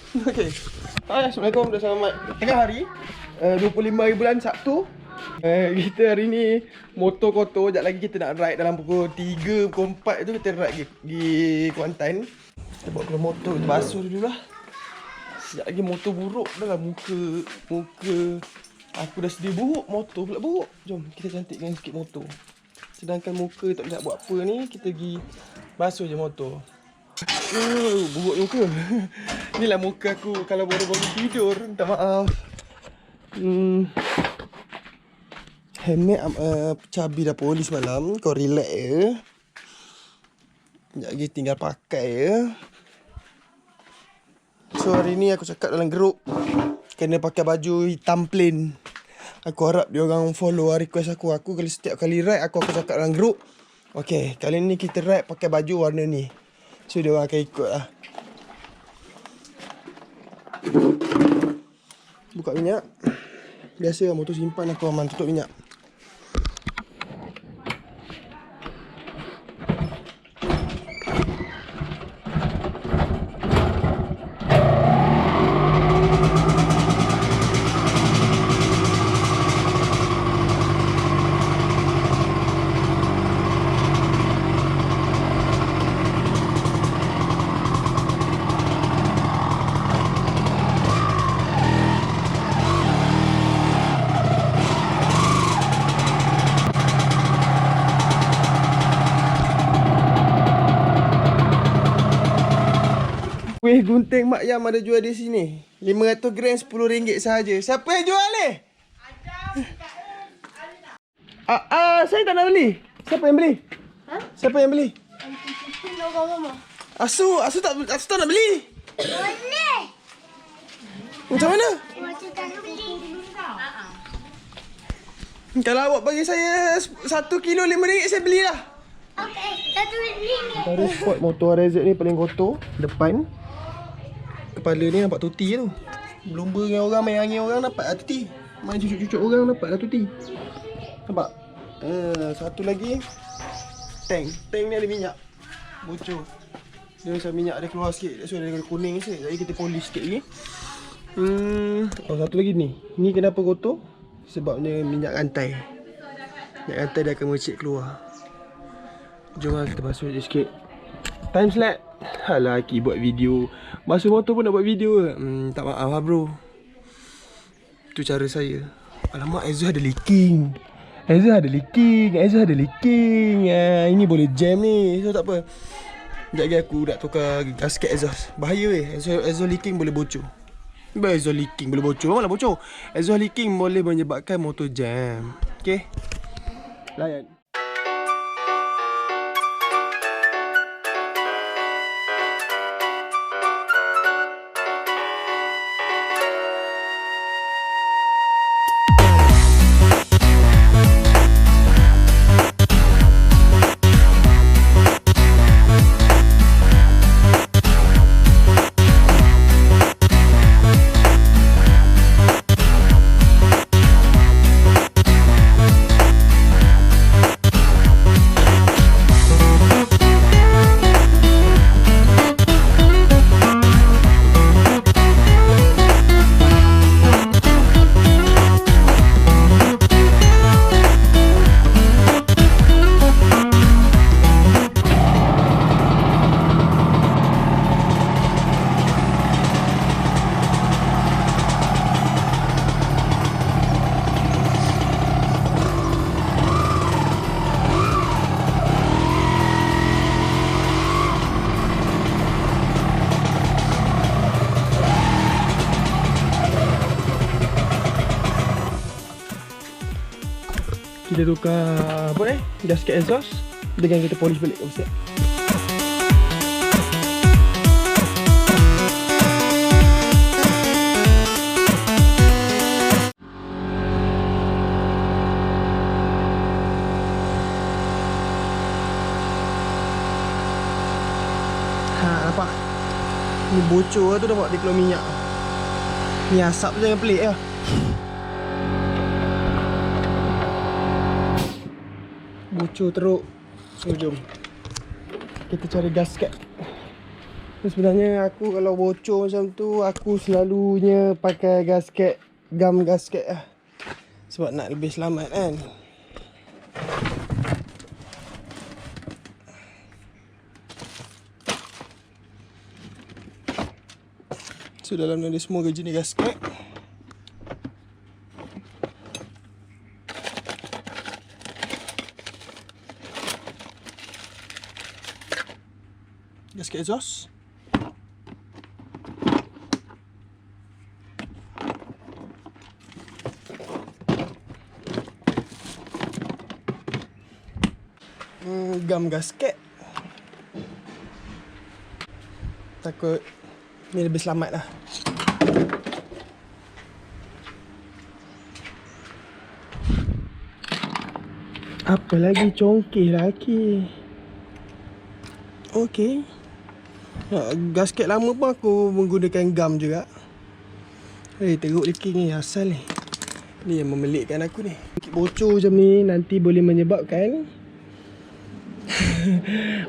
Okay. Hai, Assalamualaikum dan selamat tengah hari 25 hari bulan Sabtu. Kita hari ni motor kotor. Sekejap lagi kita nak ride dalam pukul 3, pukul 4 tu kita ride pergi Kuantan. Kita bawa keluar motor, kita basuh dulu lah. Sekejap lagi motor buruk dah lah muka. Aku dah sedia buruk, motor pula buruk. Jom kita cantikkan sikit motor. Sedangkan muka tak boleh nak buat apa ni, kita pergi basuh je motor. Buruk muka. Inilah muka aku kalau baru bangun tidur. Minta maaf. Helmet cabi dah polis semalam. Kau relax je. Sekejap lagi tinggal pakai je. So hari ni aku cakap dalam group kena pakai baju hitam plain. Aku harap dia orang follow request aku. Aku kalau setiap kali ride aku akan cakap dalam group, okay, kali ni kita ride pakai baju warna ni. So dia orang akan ikut lah. Buka minyak. Biasa lah motor simpan aku aman tutup minyak. Kuih gunting Mak Yam ada jual di sini. 500 gram RM10 sahaja. Siapa yang jual ni? Saya tak nak beli. Siapa yang beli? Ha? Siapa yang beli? Asu tak nak beli. Boleh. Macam mana? Macam tak nak beli. Kalau awak bagi saya 1 kilo RM5 saya belilah. Okey, satu beli ni. Baru spot motor RZ ni paling kotor. Depan kepala ni nampak tuti tu. Berlumba dengan orang, main angin orang dapat lah tuti. Main cucuk-cucuk orang dapat lah tuti. Nampak? Satu lagi tank ni ada minyak bocor. Dia macam minyak dia keluar sikit. So dia kuning sikit. Jadi kita polish sikit lagi. Satu lagi ni. Ni kenapa kotor? Sebabnya minyak rantai. Minyak rantai dia akan mercik keluar. Jom lah kita basuh je sikit. Time slap. Alah Aki buat video. Basuh motor pun nak buat video ke? Tak maaf lah bro. Tu cara saya. Alamak, Ezra ada leaking. Ini boleh jam ni. So tak apa. Sekejap lagi aku nak tukar gasket exhaust. Bahaya exhaust leaking boleh bocor. Exhaust leaking boleh bocor. Malah bocor. Exhaust leaking boleh menyebabkan motor jam. Okay, layan. Kita tukar apa ni? Gasket exhaust dengan kita polish balik offset. Nampak? Ni bocor tu dah buat dia keluar minyak. Ni asap tu jangan pelik lah. Bocor teruk. So jom kita cari gasket. Sebenarnya aku kalau bocor macam tu, aku selalunya pakai gasket, gam gasket lah. Sebab nak lebih selamat kan. So dalam ni semua jenis gasket. Gasket exhaust. Gam gasket. Takut ni lebih selamat lah. Apa lagi congkeh lagi. Okey. Gasket lama pun aku menggunakan gam juga. Teruk leaking ni asal ni. Ni yang memelikkan aku ni. Bocor macam ni nanti boleh menyebabkan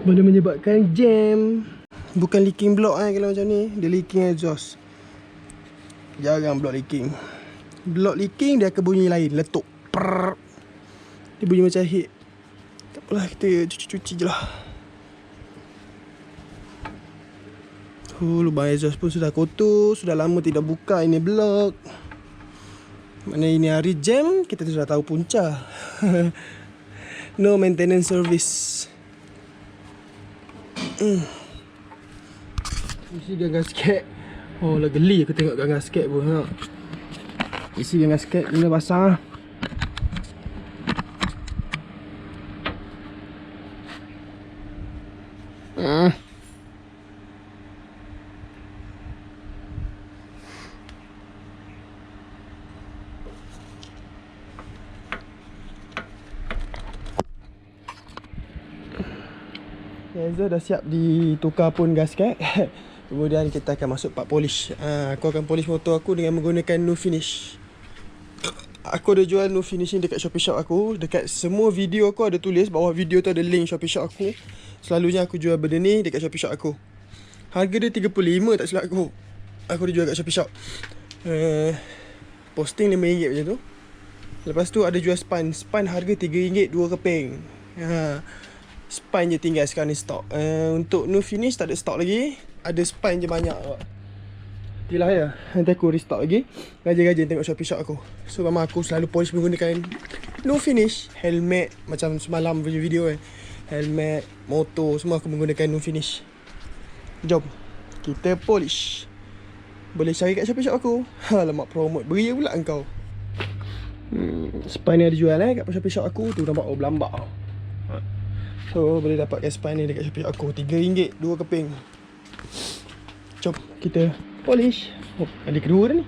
boleh menyebabkan jam. Bukan leaking block kalau macam ni. Dia leaking exhaust. Jarang block leaking. Block leaking dia akan bunyi lain. Letup. Prrr. Dia bunyi macam hit. Tak apalah, kita cuci-cuci je lah. Lubang exhaust pun sudah kotor. Sudah lama tidak buka ini blok. Mana ini hari jam, kita sudah tahu punca. No maintenance service. Isi gang gasket. Oh lah geli aku tengok gang gasket pun ha. Isi gang gasket ni dah basah. Laser dah siap ditukar pun gasket. Kemudian kita akan masuk part polish. Aku akan polish motor aku dengan menggunakan no finish. Aku ada jual no finish ni dekat Shopee Shop aku. Dekat semua video aku ada tulis bawah video tu ada link Shopee Shop aku. Selalunya aku jual benda ni dekat Shopee Shop aku. Harga dia 35 tak silap aku. Aku dia jual kat Shopee Shop. Posting RM5 macam tu. Lepas tu ada jual span. Span harga RM3 2 keping. Spine je tinggal sekarang ni stok. Untuk no finish tak ada stok lagi. Ada spine je banyak. Itulah ya. Nanti aku restock lagi. Rajin-rajin tengok Shopee Shop aku. So memang aku selalu polish menggunakan no finish. Helmet macam semalam punya video kan. Helmet, motor semua aku menggunakan no finish. Jom kita polish. Boleh cari kat Shopee Shop aku. Alamak promote beria pula engkau. Spine ni ada jual kat Shopee Shop aku. Tu nampak berlambak. So boleh dapatkan spine ni dekat Shopee Shop aku. RM3 2 keping. Jom kita polish. Kali kedua dah ni.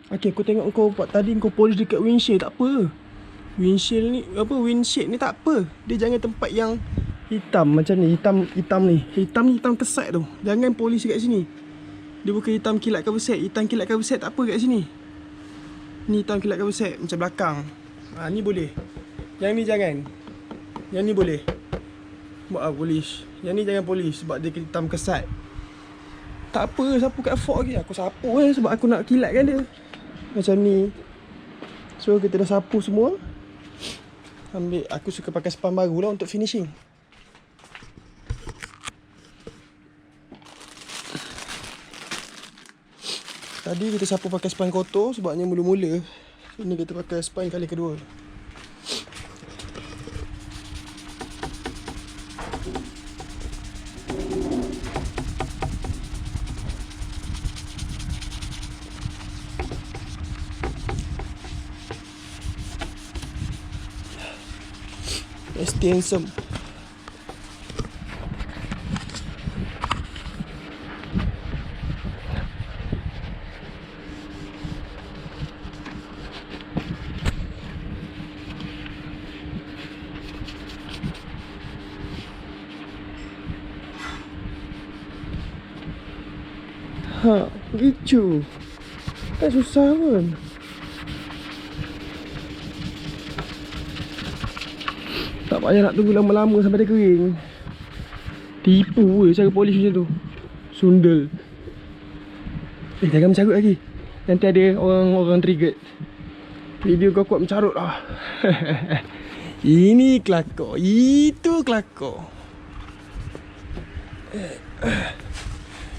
Okay, aku tengok kau tadi kau polish dekat windshield. Tak apa. Windshield ni windshield ni tak apa. Dia jangan tempat yang hitam macam ni, hitam ni. Hitam kesat tu. Jangan polish kat sini. Dia bukan hitam kilat cover set. Hitam kilat cover set tak apa kat sini. Ni hitam kilat cover set macam belakang. Ni boleh. Yang ni jangan. Yang ni boleh. Buat polish. Yang ni jangan polish sebab dia hitam kesat. Tak apa, sapu kat fork lagi. Aku sapu sebab aku nak kilatkan dia. Macam ni. So kita dah sapu semua. Ambil, aku suka pakai span baru lah untuk finishing. Tadi kita sapu pakai span kotor sebabnya mula-mula. Ini kita pakai span kali kedua. Stay handsome. Ha, gitu. Tak susah pun. Tak payah nak tunggu lama-lama sampai dia kering. Tipu je cara polish macam tu. Sundel. Jangan mencarut lagi. Nanti ada orang trigger. Video kau kuat mencarut lah. Ini kelakor. Itu kelakor.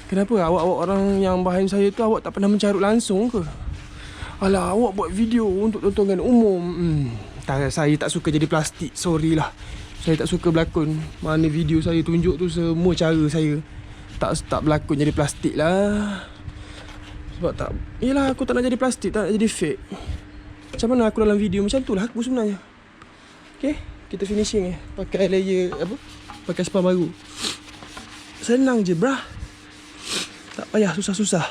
Kenapa awak orang yang behind saya tu awak tak pernah mencarut langsung ke? Alah, awak buat video untuk tontonan umum. Saya tak suka jadi plastik. Sorry lah. Saya tak suka berlakon. Mana video saya tunjuk tu semua cara saya. Tak berlakon jadi plastik lah. Sebab tak, yelah aku tak nak jadi plastik, tak nak jadi fake. Macam mana aku dalam video macam tu lah aku sebenarnya. Okay, kita finishing pakai layer apa? Pakai spa baru. Senang je brah. Tak payah susah-susah.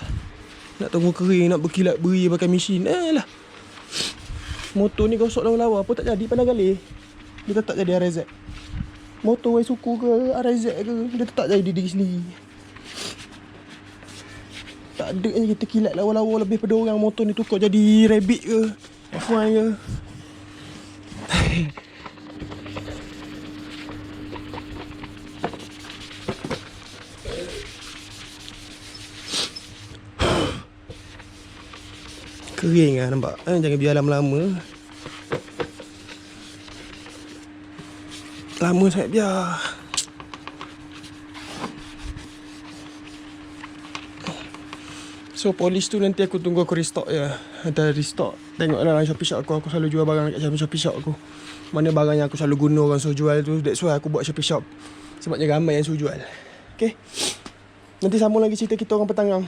Nak tunggu kering, nak berkilat beri pakai mesin. Lah. Motor ni gosok lawa-lawa apa tak jadi pandang kali. Dia tetap jadi RZ. Motor yang suku ke RZ ke, dia tetap jadi diri sendiri. Tak ada je kita kilat lawa-lawa lebih pada orang motor ni tukar jadi rabbit ke F1 ke. Kering lah nampak. Jangan biar lama-lama. Lama sangat biar. So polish tu nanti aku tunggu aku restock je. Nanti restock. Tengok dalam Shopee Shop aku selalu jual barang kat Shopee Shop aku. Mana barang yang aku selalu guna orang suruh jual tu. That's why aku buat Shopee Shop. Sebabnya ramai yang suruh jual. Okay. Nanti sambung lagi cerita kita orang petang.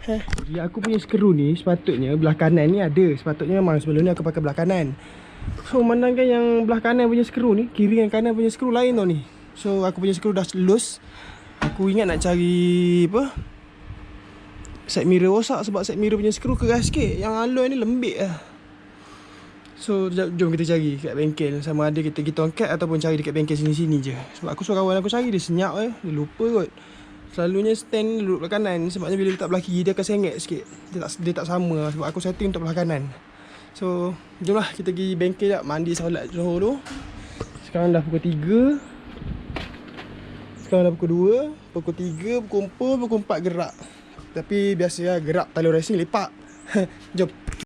Jadi aku punya skru ni sepatutnya belah kanan ni ada. Sepatutnya memang sebelum ni aku pakai belah kanan. So memandangkan yang belah kanan punya skru ni, kiri dan kanan punya skru lain tau ni. So aku punya skru dah loose. Aku ingat nak cari apa, side mirror rosak sebab side mirror punya skru keras sikit. Yang alloy ni lembik lah. So jom kita cari kat bengkel. Sama ada kita orang cut ataupun cari dekat bengkel sini-sini je. Sebab aku suruh kawan aku cari, dia senyap dia lupa kot. Selalunya stand duduk belah kanan. Sebabnya bila letak belah kiri dia akan sengit sikit. Dia tak sama sebab aku setting untuk belah kanan. So jomlah kita pergi bengkel tak. Mandi solat Johor tu. Sekarang dah pukul 3. Sekarang dah pukul 2. Pukul 3, pukul 4, pukul 4 gerak. Tapi biasa lah gerak TylooRacing lepak. Jom.